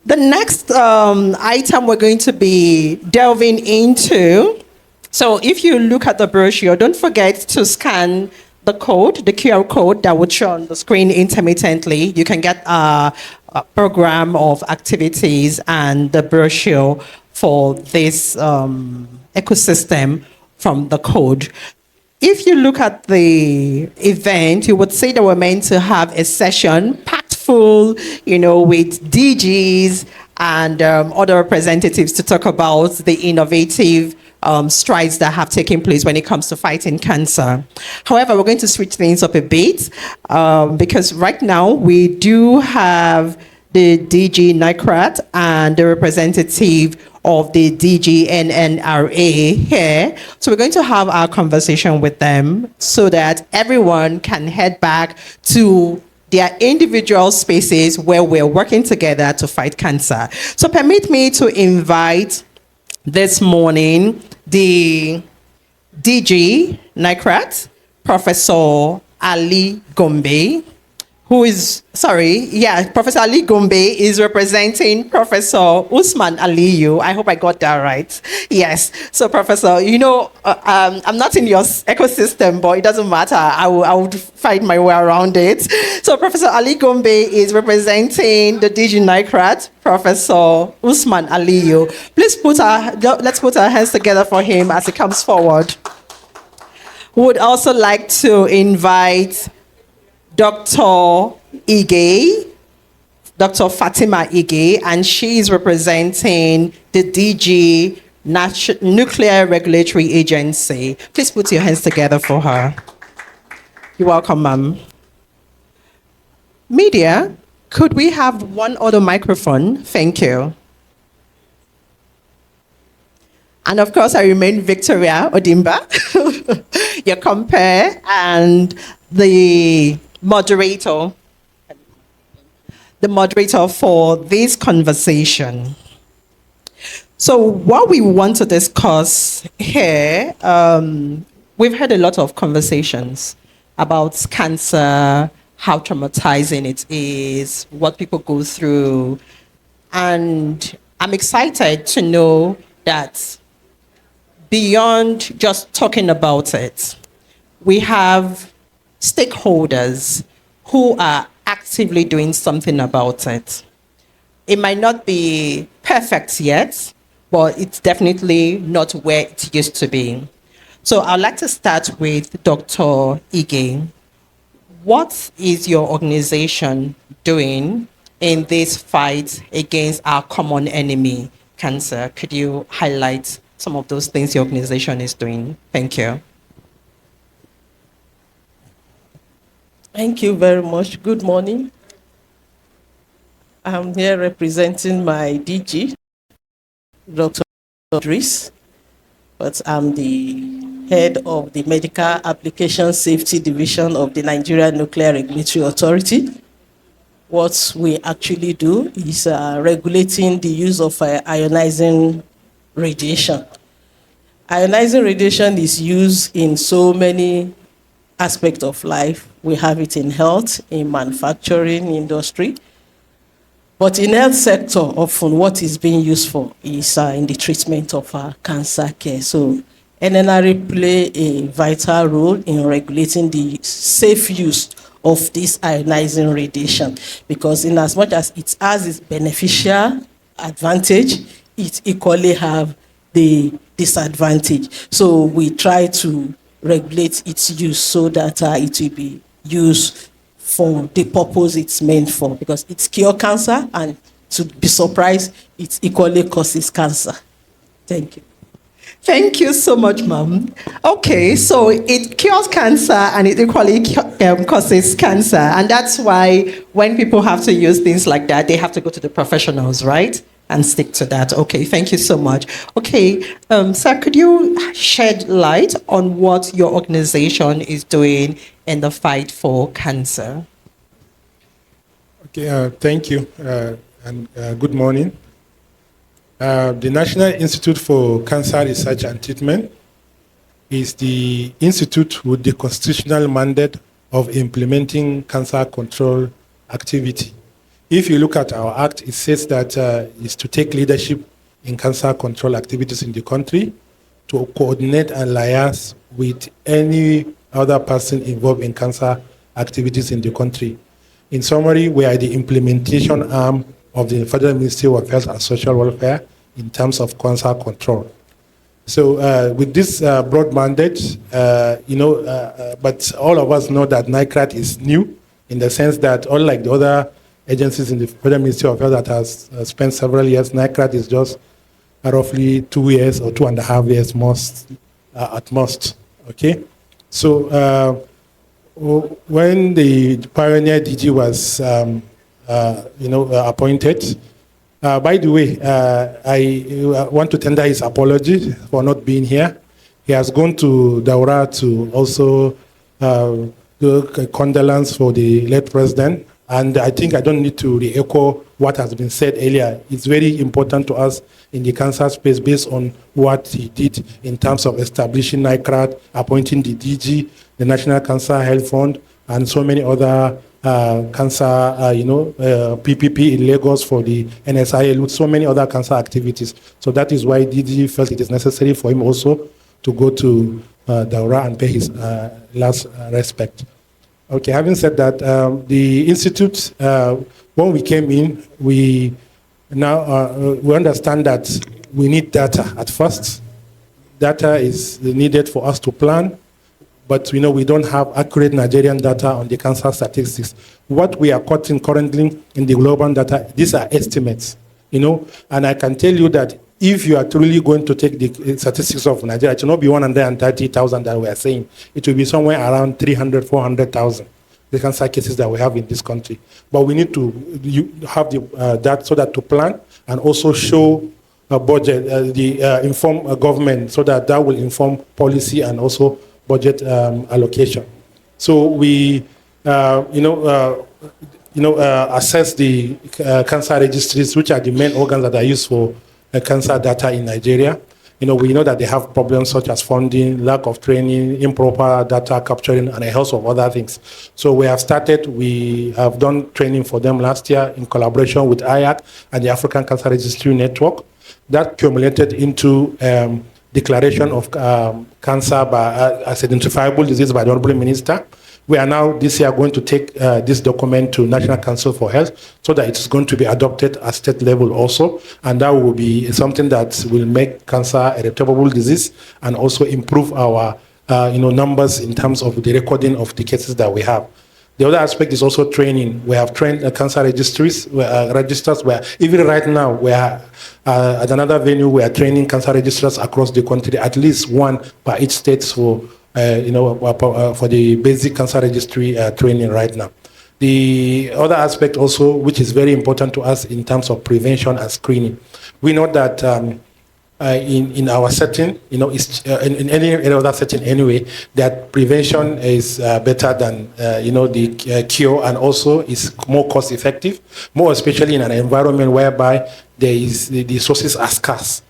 The next item we're going to be delving into. So if you look at the brochure, don't forget to scan the code, the QR code that would show on the screen intermittently. You can get a program of activities and the brochure for this ecosystem from the code. If you look at the event, you would say that we're meant to have a session packed full, with DGs and other representatives to talk about the innovative strides that have taken place when it comes to fighting cancer. However, we're going to switch things up a bit because right now we do have the DG NICRAT and the representative of the DGNNRA here. So we're going to have our conversation with them so that everyone can head back to their individual spaces where we're working together to fight cancer. So permit me to invite this morning the DG NICRAT, Professor Ali Gombe, Professor Ali Gombe is representing Professor Usman Aliyu. I hope I got that right. Yes. So, Professor, I'm not in your ecosystem, but it doesn't matter. I would find my way around it. So, Professor Ali Gombe is representing the DG NICRAT, Professor Usman Aliyu. Please let's put our hands together for him as he comes forward. We would also like to invite Dr. Ige, Dr. Fatima Ige, and she is representing the DG Nuclear Regulatory Agency. Please put your hands together for her. You're welcome, ma'am. Media, could we have one other microphone? Thank you. And of course, I remain Victoria Odimba, your compare, and the moderator for this conversation. So what we want to discuss here, we've had a lot of conversations about cancer, how traumatizing it is, what people go through. And I'm excited to know that beyond just talking about it, we have stakeholders who are actively doing something about it. It might not be perfect yet, but it's definitely not where it used to be. So I'd like to start with Dr. Ige. What is your organization doing in this fight against our common enemy, cancer? Could you highlight some of those things your organization is doing? Thank you. Thank you very much. Good morning. I'm here representing my DG, Dr. Idris, but I'm the head of the Medical Application Safety Division of the Nigerian Nuclear Regulatory Authority. What we actually do is regulating the use of ionizing radiation. Ionizing radiation is used in so many aspects of life. We have it in health, in manufacturing industry. But in health sector, often what is being used for is in the treatment of cancer care. So NNRA play a vital role in regulating the safe use of this ionizing radiation, because in as much as it has its beneficial advantage, it equally have the disadvantage. So we try to regulate its use so that it will be used for the purpose it's meant for, because it's cure cancer, and to be surprised, it equally causes cancer. Thank you. Thank you so much, ma'am. Okay, so it cures cancer and it equally causes cancer. And that's why when people have to use things like that, they have to go to the professionals, right? And stick to that. Okay, thank you so much. Okay, sir, could you shed light on what your organization is doing in the fight for cancer? Okay, thank you, and good morning. The National Institute for Cancer Research and Treatment is the institute with the constitutional mandate of implementing cancer control activity If you look at our act, it says that it's to take leadership in cancer control activities in the country, to coordinate and liaise with any other person involved in cancer activities in the country. In summary, we are the implementation arm of the Federal Ministry of Health and Social Welfare in terms of cancer control. So with this broad mandate, but all of us know that NICRAT is new in the sense that unlike the other agencies in the Federal Ministry of Health that has spent several years, NICRAT is just roughly 2 years or 2.5 years most, at most, okay? So when the pioneer DG was, appointed, by the way, I want to tender his apology for not being here. He has gone to Daura to also do a condolence for the late president. And I think I don't need to re-echo what has been said earlier. It's very important to us in the cancer space based on what he did in terms of establishing NICRAT, appointing the DG, the National Cancer Health Fund, and so many other cancer, PPP in Lagos for the NSIL, with so many other cancer activities. So that is why DG felt it is necessary for him also to go to Daura and pay his last respect. Okay, having said that, the Institute, when we came in, we understand that we need data at first. Data is needed for us to plan, but we don't have accurate Nigerian data on the cancer statistics. What we are quoting currently in the global data, these are estimates, and I can tell you that if you are truly going to take the statistics of Nigeria, it will not be 130,000 that we are saying. It will be somewhere around 300, 400,000, the cancer cases that we have in this country. But we need to have that so that to plan and also show a budget, inform government so that will inform policy and also budget allocation. So we, assess the cancer registries, which are the main organs that are used for cancer data in Nigeria. We know that they have problems such as funding, lack of training, improper data capturing, and a host of other things. So we have done training for them last year in collaboration with IAC and the African Cancer Registry Network. That accumulated into declaration of cancer as identifiable disease by the Honorable Minister. We are now this year going to take this document to National Council for Health so that it is going to be adopted at state level also, and that will be something that will make cancer a detectable disease and also improve our numbers in terms of the recording of the cases that we have. The other aspect is also training. We have trained cancer registers where even right now we are at another venue. We are training cancer registrars across the country, at least one per each state for the basic cancer registry training right now. The other aspect also, which is very important to us in terms of prevention and screening, we know that in our setting, in any other setting anyway, that prevention is better than the cure, and also is more cost effective, more especially in an environment whereby the resources are scarce.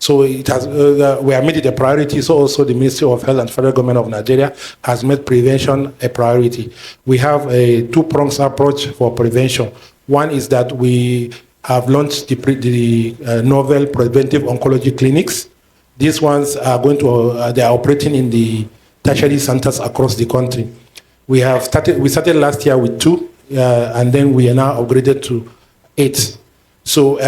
So it has, we have made it a priority. So also the Ministry of Health and Federal Government of Nigeria has made prevention a priority. We have a two-pronged approach for prevention. One is that we have launched the novel preventive oncology clinics. These ones are they are operating in the tertiary centers across the country. We started last year with 2, and then we are now upgraded to 8. So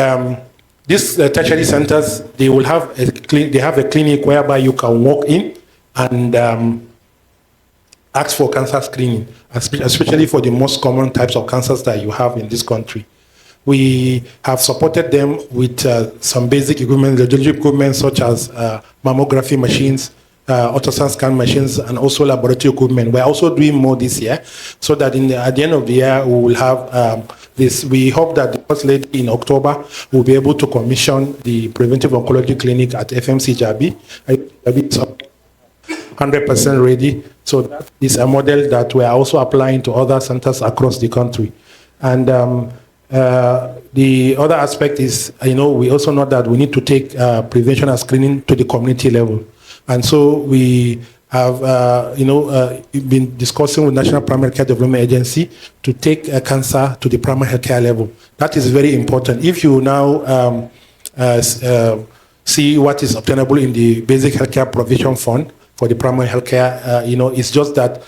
these tertiary centers, they have a clinic whereby you can walk in and ask for cancer screening, especially for the most common types of cancers that you have in this country. We have supported them with some basic equipment, radiology equipment such as mammography machines, ultrasound scan machines, and also laboratory equipment. We're also doing more this year, so that at the end of the year we will have this. We hope that the first lady in October will be able to commission the preventive oncology clinic at FMC Jabi. It's 100% ready. So that is a model that we are also applying to other centers across the country. And the other aspect is, we also know that we need to take prevention and screening to the community level. And so we have, been discussing with National Primary Care Development Agency to take cancer to the primary health care level. That is very important. If you now see what is obtainable in the Basic Healthcare Provision Fund for the primary healthcare, it's just that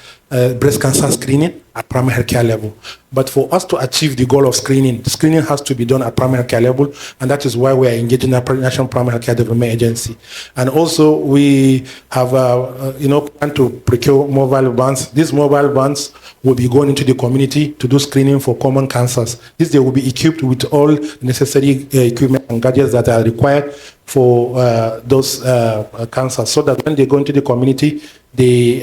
breast cancer screening at primary healthcare level. But for us to achieve the goal of screening has to be done at primary healthcare level, and that is why we are engaging the National Primary Healthcare Development Agency. And also we have, planned to procure mobile vans. These mobile vans will be going into the community to do screening for common cancers. They will be equipped with all necessary equipment and gadgets that are required for those cancers, so that when they go into the community, they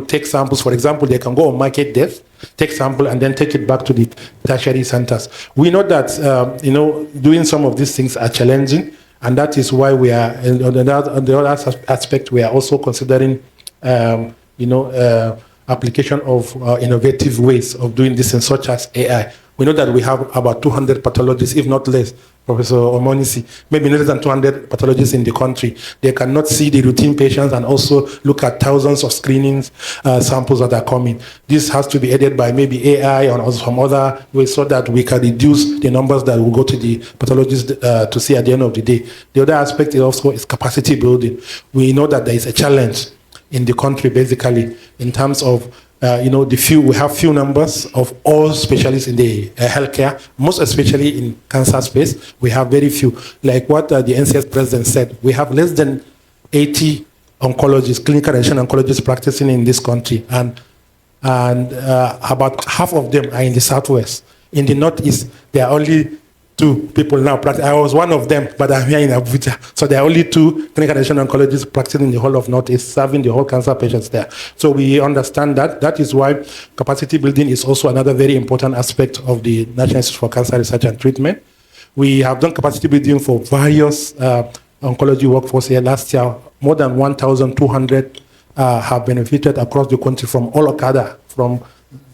take samples. For example, they can go on market desk, take sample, and then take it back to the tertiary centers. We know that doing some of these things are challenging, and that is why we are on the other aspect, we are also considering application of innovative ways of doing this, and such as AI. We know that we have about 200 pathologists, if not less, Professor Omonisi, maybe less than 200 pathologists in the country. They cannot see the routine patients and also look at thousands of screenings samples that are coming. This has to be aided by maybe AI or some other ways, so that we can reduce the numbers that will go to the pathologists to see at the end of the day. The other aspect is also capacity building. We know that there is a challenge in the country, basically, in terms of we have few numbers of all specialists in the healthcare, most especially in cancer space. We have very few. Like what the NCS president said, we have less than 80 oncologists, clinical radiation oncologists practicing in this country, and about half of them are in the southwest. In the northeast, there are only 2 people now practicing. I was one of them, but I'm here in Abuja. So there are only 2 clinical radiation oncologists practicing in the whole of Northeast, serving the whole cancer patients there. So we understand that. That is why capacity building is also another very important aspect of the National Institute for Cancer Research and Treatment. We have done capacity building for various oncology workforce here. Last year, more than 1,200 have benefited across the country from all Okada, from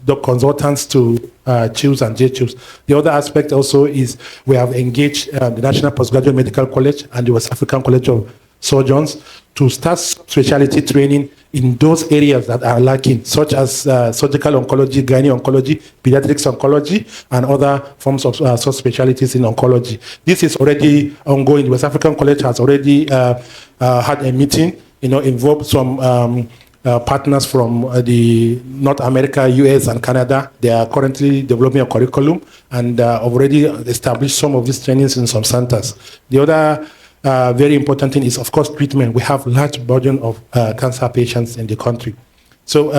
the consultants to CHIWs and JCHIWs. The other aspect also is we have engaged the National Postgraduate Medical College and the West African College of Surgeons to start specialty training in those areas that are lacking, such as surgical oncology, gynae oncology, pediatrics oncology, and other forms of subspecialties in oncology. This is already ongoing. The West African College has already had a meeting, involved some partners from the North America, US, and Canada. They are currently developing a curriculum and already established some of these trainings in some centers. The other very important thing is, of course, treatment. We have large burden of cancer patients in the country. So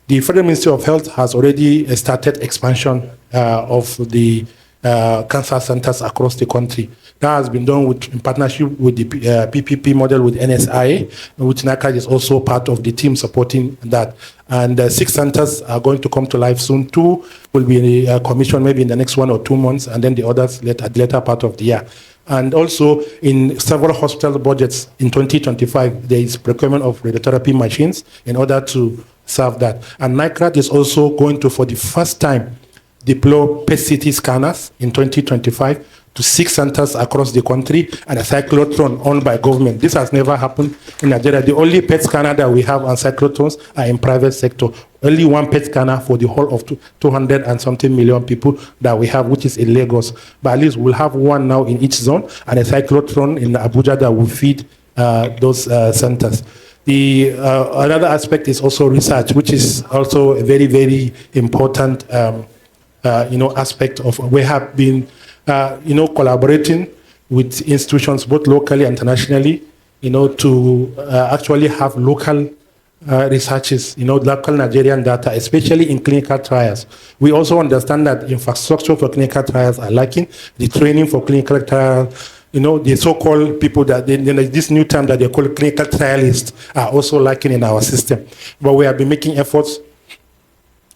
the Federal Ministry of Health has already started expansion of the cancer centers across the country. That has been done in partnership with the PPP model with NSIA, which NACAD is also part of the team supporting that. And 6 centers are going to come to life soon. 2 will be commissioned maybe in the next 1 or 2 months, and then the others at the later part of the year. And also in several hospital budgets in 2025, there is procurement of radiotherapy machines in order to serve that. And NICRAD is also going to, for the first time, deploy PET-CT scanners in 2025 to 6 centers across the country, and a cyclotron owned by government. This has never happened in Nigeria. The only PET scanner that we have on cyclotrons are in private sector. Only 1 PET scanner for the whole of 200 and something million people that we have, which is in Lagos. But at least we'll have 1 now in each zone, and a cyclotron in Abuja that will feed those centers. The another aspect is also research, which is also a very, very important aspect of. We have been collaborating with institutions both locally and internationally, to actually have local researches, local Nigerian data, especially in clinical trials. We also understand that infrastructure for clinical trials are lacking. The training for clinical trials, the so-called people that this new term that they call clinical trialists are also lacking in our system. But we have been making efforts.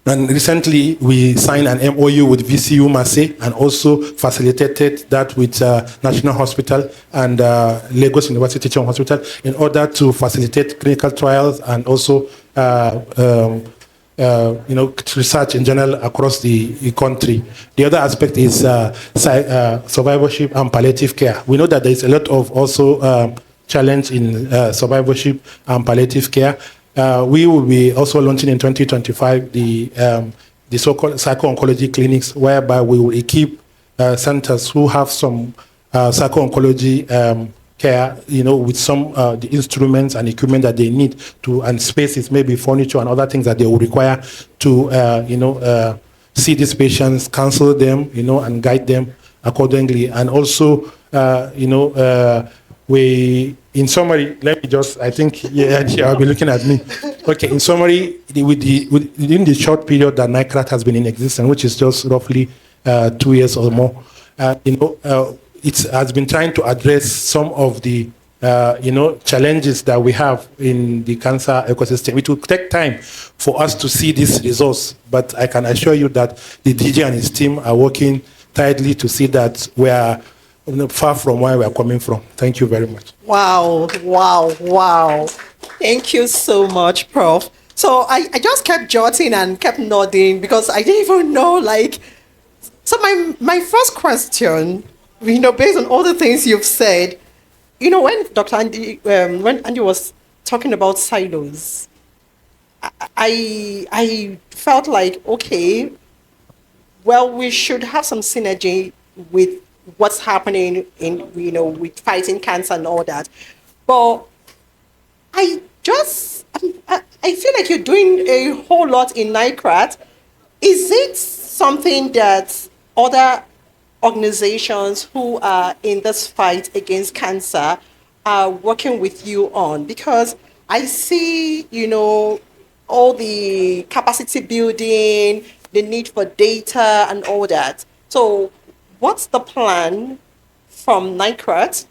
And recently, we signed an MOU with VCU Marseille and also facilitated that with National Hospital and Lagos University Teaching Hospital in order to facilitate clinical trials and also research in general across the country. The other aspect is survivorship and palliative care. We know that there is a lot of also challenge in survivorship and palliative care. We will be also launching in 2025 the so-called psycho-oncology clinics, whereby we will equip centers who have some psycho-oncology care, with some the instruments and equipment that they need to, and spaces, maybe furniture and other things that they will require to, see these patients, counsel them, and guide them accordingly. And also, we, in summary, let me just, I think, I'll be looking at me. Okay, in summary, within the short period that NICRAT has been in existence, which is just roughly 2 years or more, it has been trying to address some of the challenges that we have in the cancer ecosystem. It will take time for us to see these results, but I can assure you that the DG and his team are working tightly to see that we are far from where we are coming from. Thank you very much. Wow. Thank you so much, Prof. So I just kept jotting and kept nodding because I didn't even know, so my first question, based on all the things you've said, when Dr. Andy, when Andy was talking about silos, I felt like, okay, well, we should have some synergy with what's happening in, with fighting cancer and all that. But I feel like you're doing a whole lot in NICRAT. Is it something that other organizations who are in this fight against cancer are working with you on? Because I see, all the capacity building, the need for data and all that. So what's the plan from NICRAT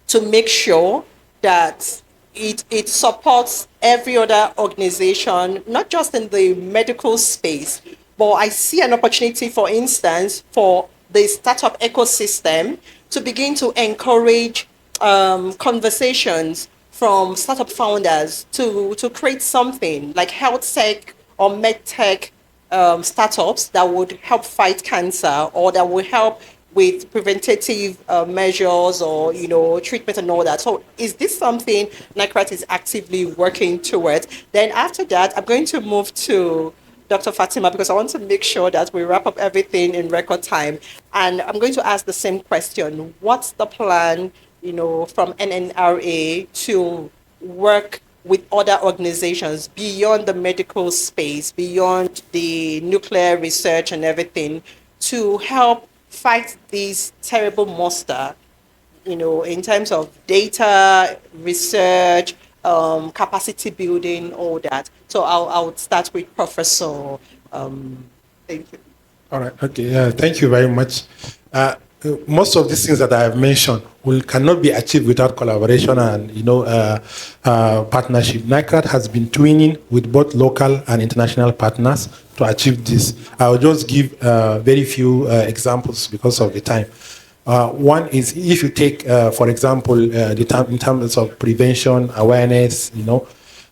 to make sure that it supports every other organization, not just in the medical space, but I see an opportunity, for instance, for the startup ecosystem to begin to encourage conversations from startup founders to create something like health tech or med tech startups that would help fight cancer or that would help with preventative measures or treatment and all that. So is this something NICRAT is actively working towards? Then after that, I'm going to move to Dr. Fatima, because I want to make sure that we wrap up everything in record time. And I'm going to ask the same question. What's the plan, from NNRA to work with other organizations beyond the medical space, beyond the nuclear research and everything, to help fight this terrible monster, in terms of data, research, capacity building, all that. So I'll start with Professor. Thank you. All right. Okay. Thank you very much. Most of these things that I have mentioned cannot be achieved without collaboration and partnership. NICRAT has been twinning with both local and international partners to achieve this. I will just give very few examples because of the time. One is if you take, for example, in terms of prevention, awareness,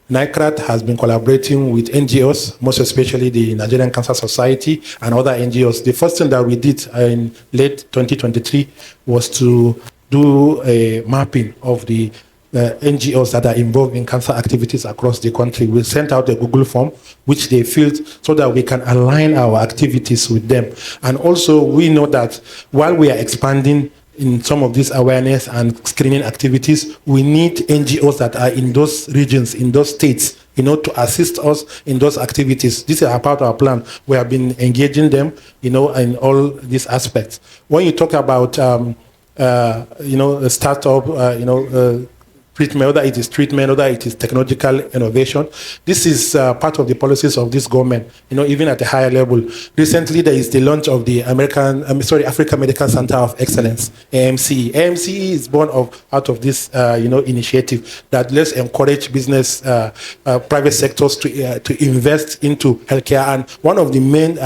NICRAT has been collaborating with NGOs, most especially the Nigerian Cancer Society and other NGOs. The first thing that we did in late 2023 was to do a mapping of the NGOs that are involved in cancer activities across the country. We sent out a Google form, which they filled so that we can align our activities with them. And also, we know that while we are expanding in some of these awareness and screening activities, we need NGOs that are in those regions, in those states, to assist us in those activities. This is a part of our plan. We have been engaging them, in all these aspects. When you talk about, a startup, treatment, whether it is treatment, whether it is technological innovation. This is part of the policies of this government, even at a higher level. Recently, there is the launch of the Africa Medical Center of Excellence, AMCE. AMCE is born out of this, initiative that let's encourage business, private sectors to invest into healthcare. And one of the main,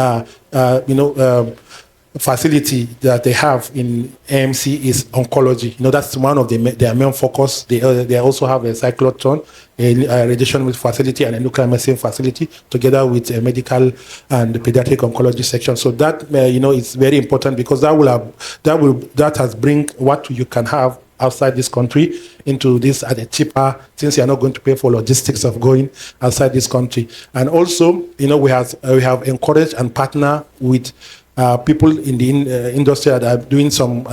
facility that they have in AMC is oncology. That's one of their main focus. They also have a cyclotron, a radiation facility, and a nuclear medicine facility, together with a medical and pediatric oncology section. So that is very important because that has bring what you can have outside this country into this at a cheaper, since you are not going to pay for logistics of going outside this country. And also, we have encouraged and partner with people in the industry that are doing some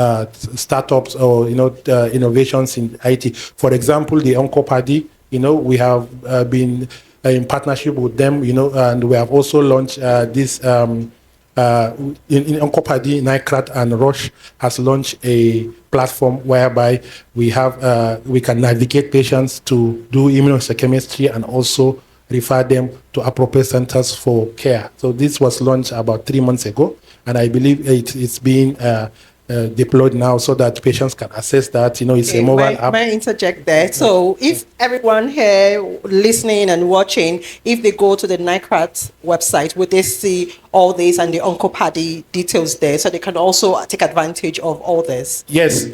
startups or innovations in IT. For example, the Oncopadi, we have been in partnership with them, and we have also launched this. In Oncopadi, NICRAT and Roche has launched a platform whereby we can navigate patients to do immunohistochemistry and also refer them to appropriate centers for care. So this was launched about 3 months ago, and I believe it's being deployed now so that patients can access that. It's a mobile app. May I interject there? So if everyone here listening and watching, if they go to the NICRAT website, would they see all this and the Oncopadi details there, so they can also take advantage of all this? Yes,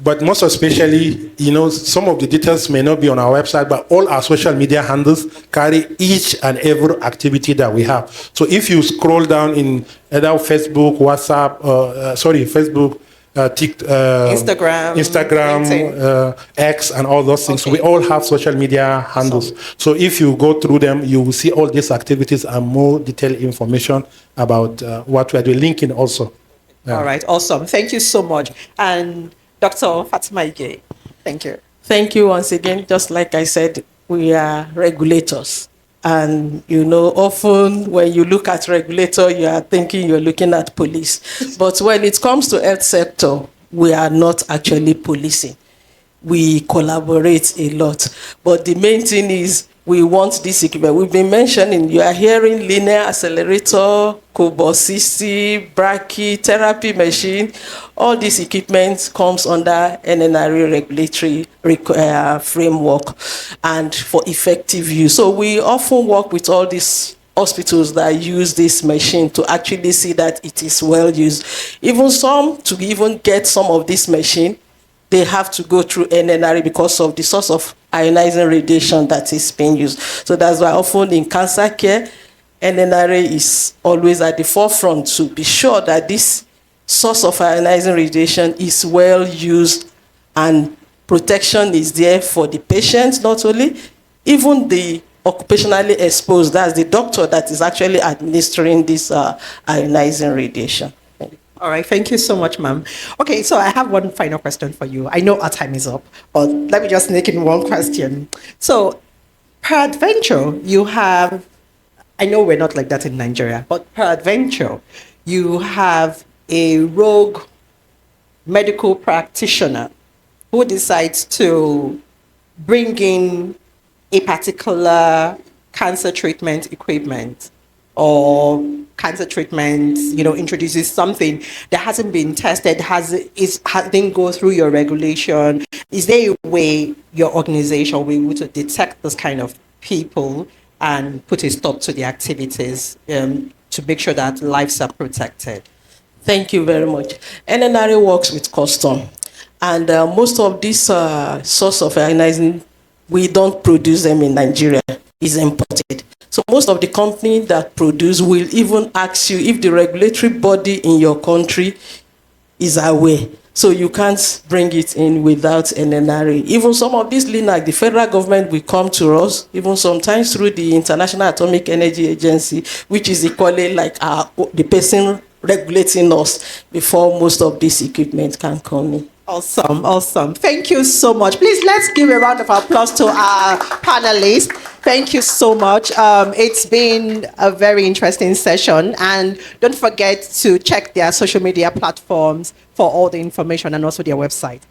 but most especially, some of the details may not be on our website, but all our social media handles carry each and every activity that we have. So if you scroll down in either Facebook, WhatsApp, Facebook, Instagram, X, and all those things. Okay. We all have social media handles. So if you go through them, you will see all these activities and more detailed information about what we are doing. Linking also. Yeah. All right, awesome. Thank you so much. And Dr. Fatima Ige, thank you. Thank you once again. Just like I said, we are regulators. And, often when you look at regulator, you are thinking you're looking at police. But when it comes to health sector, we are not actually policing. We collaborate a lot. But the main thing is we want this equipment. We've been mentioning, you are hearing linear accelerator, cobalt 60, brachytherapy machine. All this equipment comes under NNRA regulatory framework and for effective use. So we often work with all these hospitals that use this machine to actually see that it is well used. Even some, to even get some of this machine, they have to go through NNRA because of the source of ionizing radiation that is being used. So that's why often in cancer care, NNRA is always at the forefront to be sure that this source of ionizing radiation is well used and protection is there for the patient, not only, even the occupationally exposed, that's the doctor that is actually administering this ionizing radiation. All right, thank you so much, ma'am. Okay, so I have one final question for you. I know our time is up, but let me just sneak in one question. So, peradventure, you have, I know we're not like that in Nigeria, but peradventure, you have a rogue medical practitioner who decides to bring in a particular cancer treatment equipment, or cancer treatment, introduces something that hasn't been tested, didn't go through your regulation. Is there a way your organization will be able to detect this kind of people and put a stop to the activities to make sure that lives are protected? Thank you very much. NNRA works with custom, and most of this source of ionizing, we don't produce them in Nigeria, is imported. So most of the companies that produce will even ask you if the regulatory body in your country is aware. So you can't bring it in without NNRA. Even some of these LINAC, the federal government will come to us, even sometimes through the International Atomic Energy Agency, which is equally like the person regulating us before most of this equipment can come in. Awesome, awesome. Thank you so much. Please, let's give a round of applause to our panelists. Thank you so much. It's been a very interesting session. And don't forget to check their social media platforms for all the information and also their website.